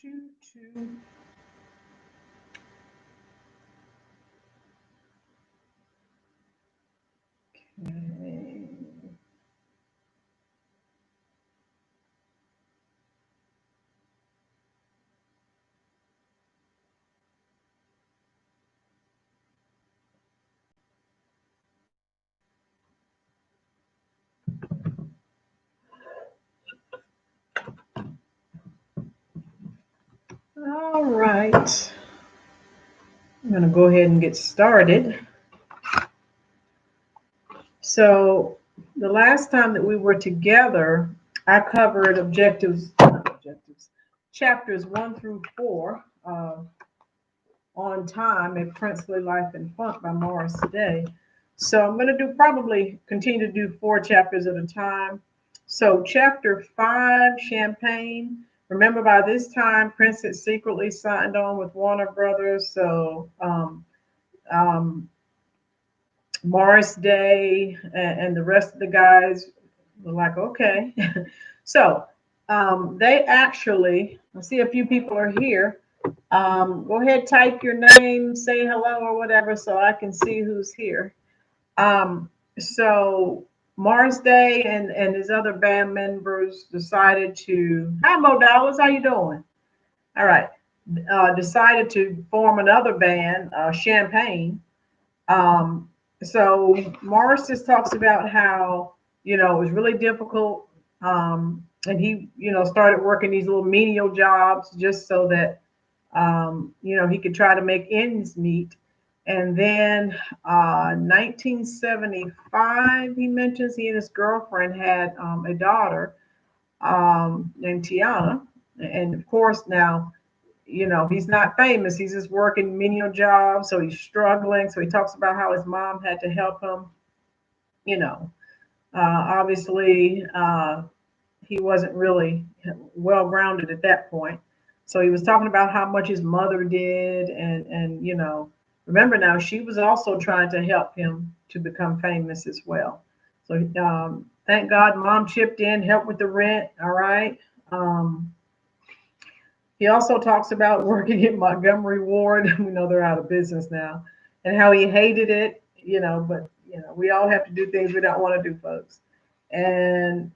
to okay. All right. I'm going to go ahead and get started. So, the last time that we were together, I covered chapters 1 through 4 on time, A Princely Life in Funk by Morris Day. So, I'm going to probably continue to do 4 chapters at a time. So, chapter 5, Champagne. Remember, by this time, Prince had secretly signed on with Warner Brothers. So, Morris Day and the rest of the guys were like, okay. So they actually, I see a few people are here. Go ahead, type your name, say hello or whatever so I can see who's here. So Morris Day and his other band members decided to, hi Mo Dollars, how you doing? All right. Decided to form another band, Champagne. So Morris just talks about how, it was really difficult. And he, started working these little menial jobs just so that, he could try to make ends meet. And then 1975, he mentions he and his girlfriend had a daughter named Tiana. And of course, now, he's not famous. He's just working menial jobs, so he's struggling. So he talks about how his mom had to help him. Obviously, he wasn't really well grounded at that point. So he was talking about how much his mother did, and remember now she was also trying to help him to become famous as well. So thank God, mom chipped in, helped with the rent. All right. He also talks about working at Montgomery Ward. We know they're out of business now, and how he hated it. But we all have to do things we don't want to do, folks. And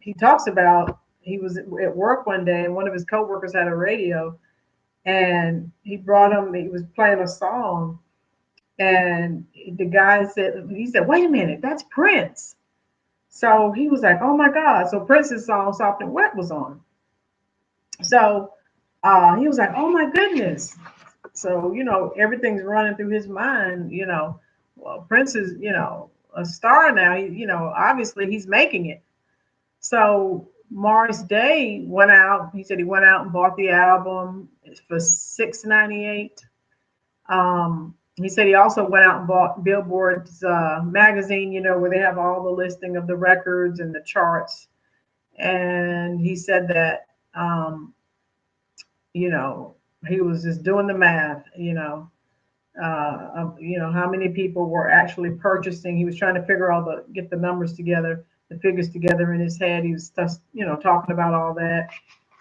he talks about he was at work one day, and one of his coworkers had a radio, and he brought him. He was playing a song, and the guy said, he said, "Wait a minute, that's Prince." So he was like, "Oh my God!" So Prince's song "Soft and Wet" was on. So he was like, "Oh my goodness!" So everything's running through his mind. Well, Prince is a star now. Obviously he's making it. So Morris Day went out. He said he went out and bought the album for $6.98. He said he also went out and bought Billboard's magazine. Where they have all the listing of the records and the charts. And he said that. He was just doing the math, how many people were actually purchasing. He was trying to get the numbers together, the figures together in his head. He was just, talking about all that.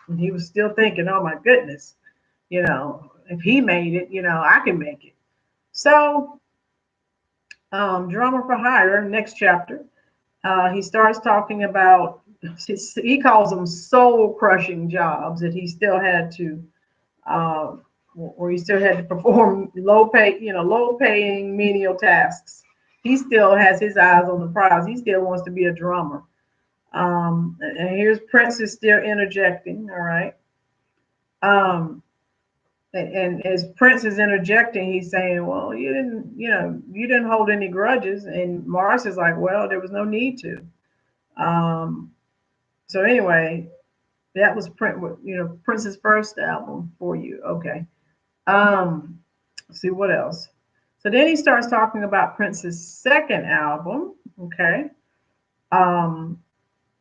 And he was still thinking, oh my goodness, if he made it, I can make it. So, Drummer for Hire, next chapter, he starts talking about, he calls them soul crushing jobs that he still had to where he still had to perform low paying menial tasks. He still has his eyes on the prize. He still wants to be a drummer. And here's Prince is still interjecting. All right. And as Prince is interjecting, he's saying, "Well, you didn't hold any grudges." And Morris is like, "Well, there was no need to." So anyway, that was Prince's first album for you. Okay. Let's see what else. So then he starts talking about Prince's second album. Okay.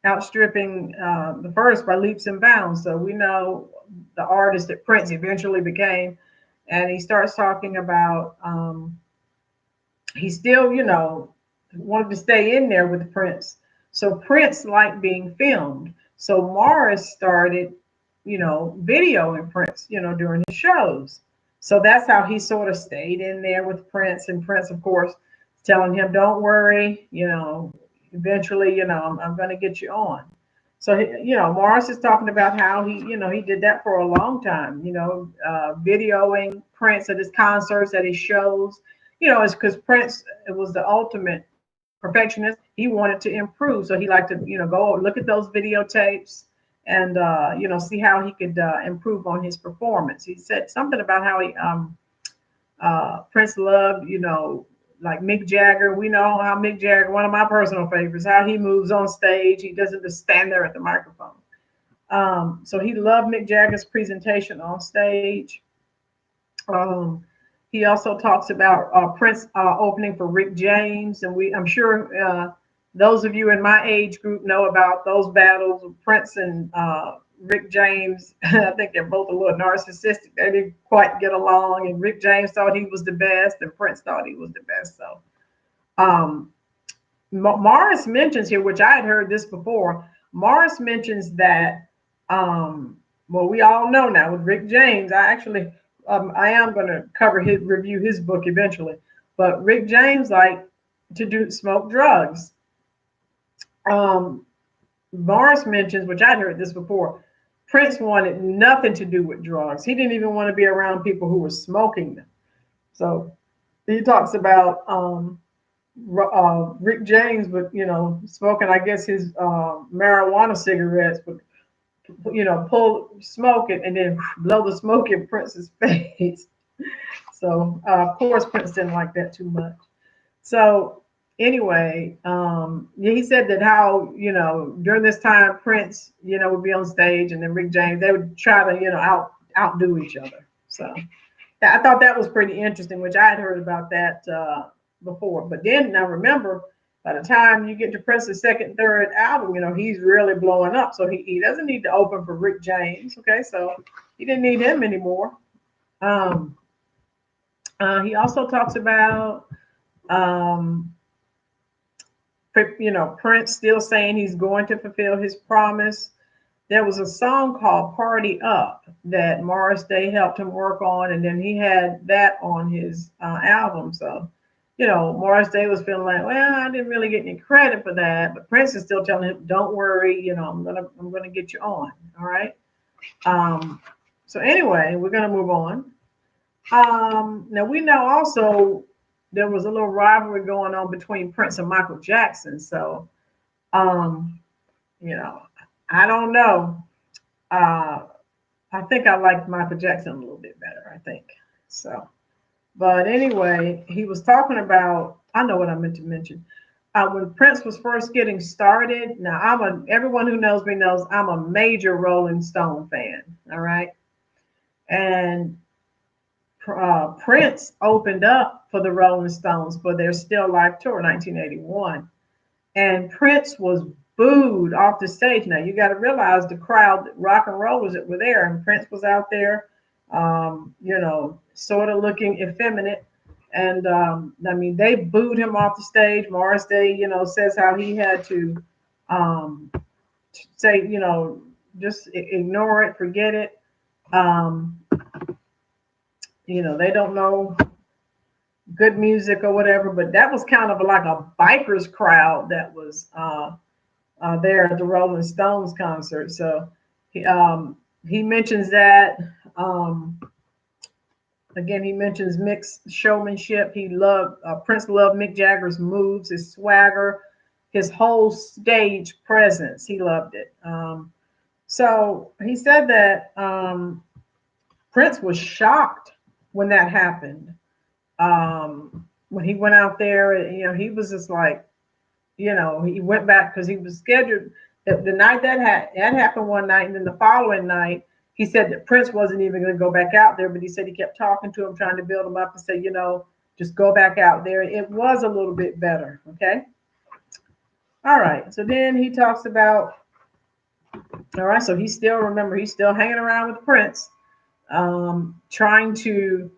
Outstripping the first by leaps and bounds. So we know the artist that Prince eventually became. And he starts talking about he still, wanted to stay in there with Prince. So Prince liked being filmed. So Morris started videoing Prince, during his shows. So that's how he sort of stayed in there with Prince. And Prince, of course, telling him, don't worry, eventually, I'm going to get you on. So, Morris is talking about how he did that for a long time, videoing Prince at his concerts, at his shows. It's because Prince, it was the ultimate perfectionist. He wanted to improve. So he liked to, go look at those videotapes and, see how he could improve on his performance. He said something about how Prince loved, like Mick Jagger. We know how Mick Jagger, one of my personal favorites, how he moves on stage. He doesn't just stand there at the microphone. So he loved Mick Jagger's presentation on stage. Um, he also talks about Prince opening for Rick James, and I'm sure those of you in my age group know about those battles of Prince and Rick James. I think they're both a little narcissistic. They didn't quite get along, and Rick James thought he was the best, and Prince thought he was the best. So um, Morris mentions here, which I had heard this before. Morris mentions that, well, we all know now with Rick James. I am going to review his book eventually. But Rick James liked to smoke drugs. Morris mentions, which I'd heard this before, Prince wanted nothing to do with drugs. He didn't even want to be around people who were smoking them. So he talks about Rick James, but smoking, I guess his marijuana cigarettes, but pull smoke it and then blow the smoke in Prince's face. So of course Prince didn't like that too much. So anyway, yeah, he said that how during this time Prince would be on stage and then Rick James, they would try to outdo each other. So I thought that was pretty interesting, which I had heard about that before. But then now remember, by the time you get to Prince's second, third album, he's really blowing up. So he doesn't need to open for Rick James. Okay, so he didn't need him anymore. He also talks about Prince still saying he's going to fulfill his promise. There was a song called Party Up that Morris Day helped him work on, and then he had that on his album. So, Morris Day was feeling like, well, I didn't really get any credit for that, but Prince is still telling him, don't worry, I'm gonna get you on. All right. So anyway, we're gonna move on. Now we know also there was a little rivalry going on between Prince and Michael Jackson. So, you know, I don't know. Uh, I think I liked Michael Jackson a little bit better, I think. So, but anyway, he was talking about, I know what I meant to mention. When Prince was first getting started, now everyone who knows me knows I'm a major Rolling Stone fan, all right? And Prince opened up for the Rolling Stones for their Still Life tour, 1981. And Prince was booed off the stage. Now, you got to realize the crowd, rock and rollers that were there, and Prince was out there, sort of looking effeminate. And they booed him off the stage. Morris Day, says how he had to say, just ignore it, forget it. They don't know good music or whatever, but that was kind of like a bikers crowd that was there at the Rolling Stones concert. So he mentions that. Again, he mentions Mick's showmanship. Prince loved Mick Jagger's moves, his swagger, his whole stage presence. He loved it. So he said that Prince was shocked when that happened. When he went out there, he was just like, he went back because he was scheduled. The night that happened one night, and then the following night, he said that Prince wasn't even going to go back out there, but he said he kept talking to him, trying to build him up and say, just go back out there. It was a little bit better. Okay. All right. So then he talks about, all right, so he's still hanging around with Prince, trying to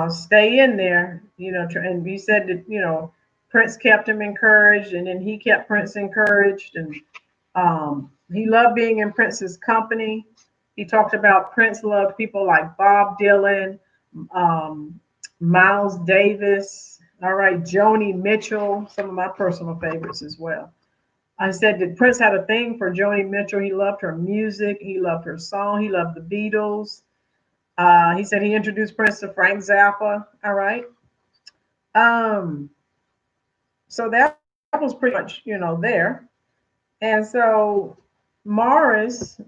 stay in there, and he said that, Prince kept him encouraged, and then he kept Prince encouraged, and he loved being in Prince's company. He talked about Prince loved people like Bob Dylan, um, Miles Davis, all right, Joni Mitchell, some of my personal favorites as well. I said that Prince had a thing for Joni Mitchell. He loved her music, he loved her song, he loved the Beatles. He said he introduced Prince to Frank Zappa. All right. Um, so that was pretty much, there. And so Morris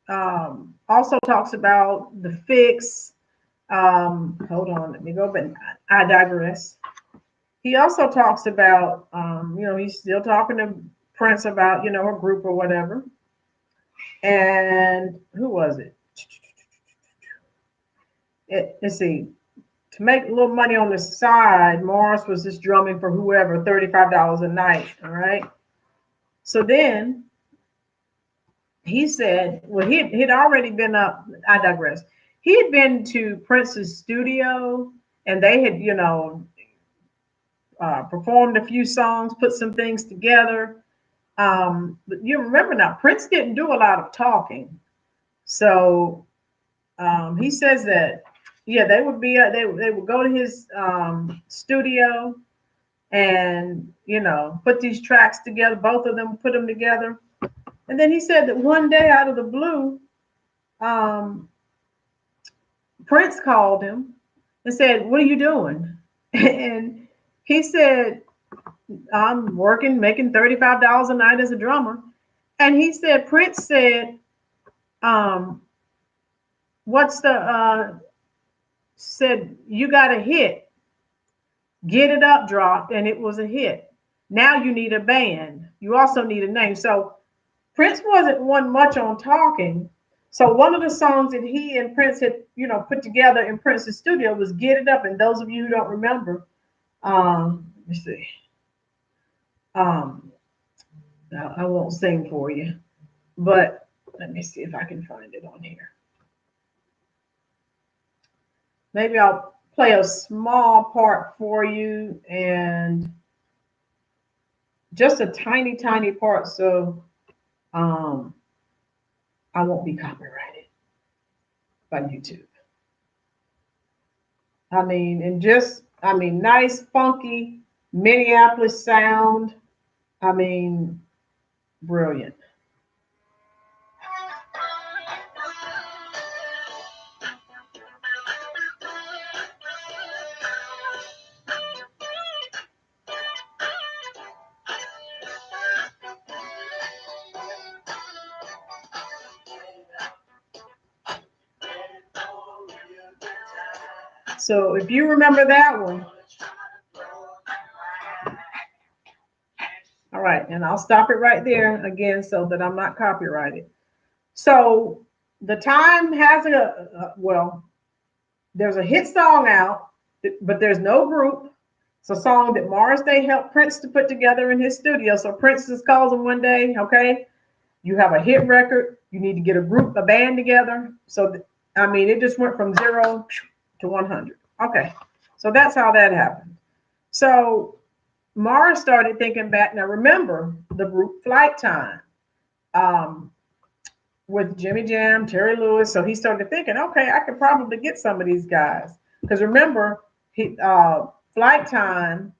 also talks about the fix. Hold on, let me go, but I digress. He also talks about, he's still talking to Prince about, a group or whatever. And who was it? Let's see. To make a little money on the side, Morris was just drumming for whoever, $35 a night. All right. So then he said, well, he'd already been up. I digress. He had been to Prince's studio and they had, performed a few songs, put some things together. But you remember now, Prince didn't do a lot of talking. So he says that, yeah, they would be, they would go to his studio and, put these tracks together. Both of them put them together. And then he said that one day out of the blue, um, Prince called him and said, "What are you doing?" And he said, "I'm working, making $35 a night as a drummer." And he said, Prince said, um, "What's the, said, you got a hit, get it up dropped, and it was a hit. Now you need a band. You also need a name." So Prince wasn't one much on talking. So one of the songs that he and Prince had, put together in Prince's studio was "Get It Up." And those of you who don't remember, let me see. Um, I won't sing for you, but let me see if I can find it on here. Maybe I'll play a small part for you and just a tiny, tiny part. So um, I won't be copyrighted by YouTube. Nice, funky Minneapolis sound. I mean, brilliant. So if you remember that one, all right, and I'll stop it right there again so that I'm not copyrighted. So the time has well, there's a hit song out, but there's no group. It's a song that Morris Day helped Prince to put together in his studio. So Prince just calls him one day, okay, you have a hit record, you need to get a band together. So it just went from 0 to 100. Okay, so that's how that happened. So Morris started thinking back. Now remember the group Flight Time. Um, with Jimmy Jam, Terry Lewis. So he started thinking, okay, I could probably get some of these guys. Because remember, Flight Time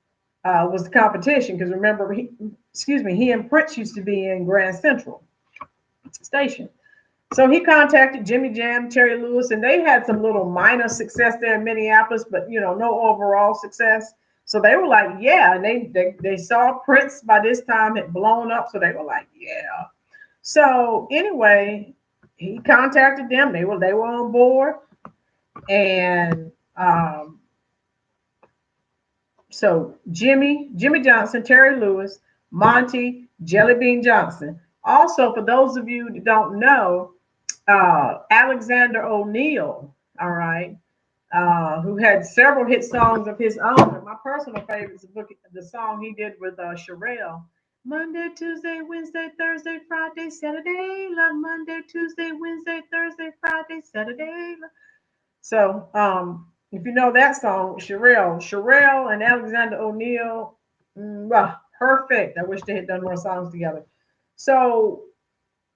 was the competition. Because remember, he and Prince used to be in Grand Central Station. So he contacted Jimmy Jam, Terry Lewis, and they had some little minor success there in Minneapolis, but no overall success. So they were like, yeah, and they saw Prince by this time had blown up, so they were like, yeah. So anyway, he contacted them. They were on board, and so Jimmy Johnson, Terry Lewis, Monty, Jelly Bean Johnson. Also, for those of you that don't know, Alexander O'Neal, all right, who had several hit songs of his own. My personal favorite is the song he did with Sherelle. Monday, Tuesday, Wednesday, Thursday, Friday, Saturday, love Monday, Tuesday, Wednesday, Thursday, Friday, Saturday. So, if you know that song, Sherelle and Alexander O'Neal, perfect. I wish they had done more songs together. So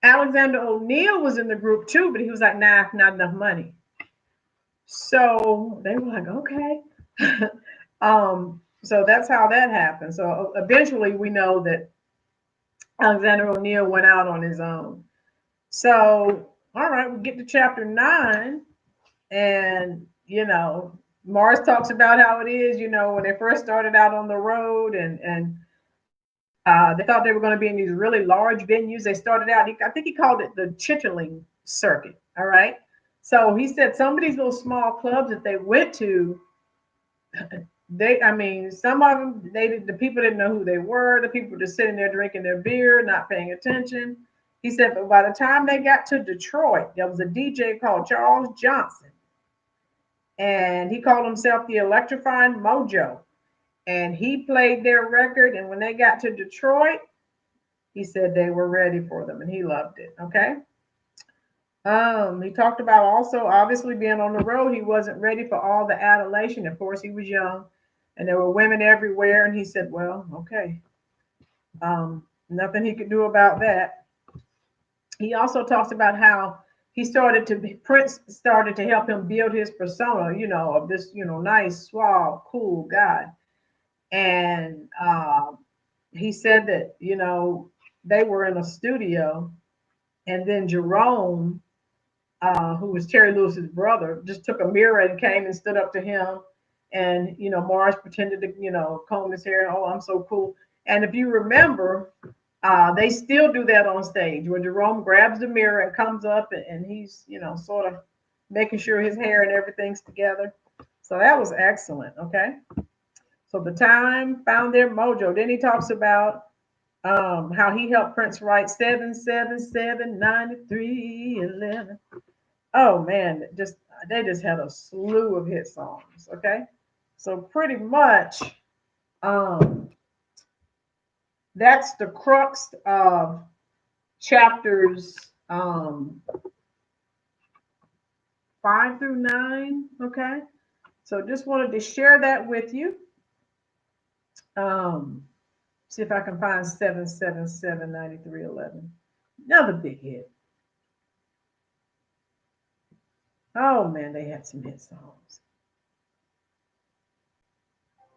Alexander O'Neal was in the group too, but he was like, nah, not enough money. So they were like, okay. So that's how that happened. So eventually we know that Alexander O'Neal went out on his own. So, all right, we get to chapter 9, and Mars talks about how it is, when they first started out on the road, and they thought they were going to be in these really large venues. They started out, I think he called it the Chittering circuit. All right. So he said some of these little small clubs that they went to, I mean, some of them, the people didn't know who they were. The people were just sitting there drinking their beer, not paying attention. He said, but by the time they got to Detroit, there was a DJ called Charles Johnson, and he called himself the Electrifying Mojo. And he played their record, and when they got to Detroit, he said they were ready for them, and he loved it. Okay. He talked about also obviously being on the road. He wasn't ready for all the adulation. Of course, he was young, and there were women everywhere. And he said, "Well, okay, nothing he could do about that." He also talks about how Prince started to help him build his persona, of this, nice, suave, cool guy. And he said that, they were in a studio, and then Jerome, who was Terry Lewis's brother, just took a mirror and came and stood up to him. And, Mars pretended to, comb his hair. Oh, I'm so cool. And if you remember, they still do that on stage where Jerome grabs the mirror and comes up, and he's, sort of making sure his hair and everything's together. So that was excellent. Okay. So the time found their mojo. Then he talks about how he helped Prince write 777 93 11. Oh man, they just had a slew of hit songs. Okay. So pretty much um, that's the crux of chapters 5 through 9. Okay. So just wanted to share that with you. Um, See if I can find 777 93 11. Another big hit. Oh man, they had some hit songs.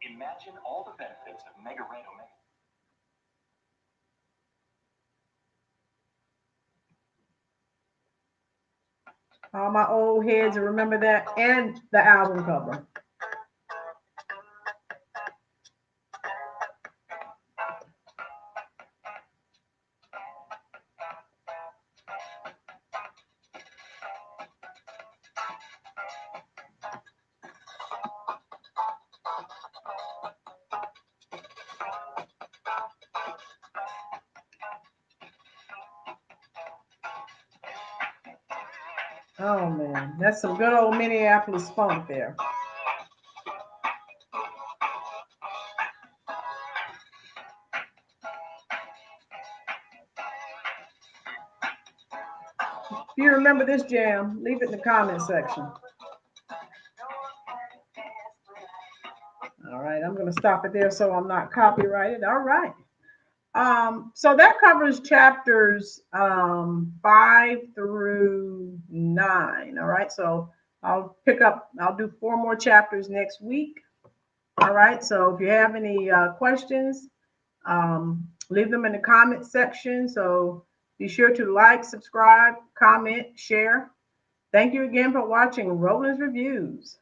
Imagine all the benefits of Mega Red Omega. All my old heads remember that, and the album cover. Oh man, that's some good old Minneapolis funk there. If you remember this jam, leave it in the comment section. All right, I'm going to stop it there so I'm not copyrighted. All right. So that covers chapters 5 through 9. All right. So I'll do 4 more chapters next week. All right. So if you have any questions, leave them in the comment section. So be sure to like, subscribe, comment, share. Thank you again for watching Rollin's Reviews.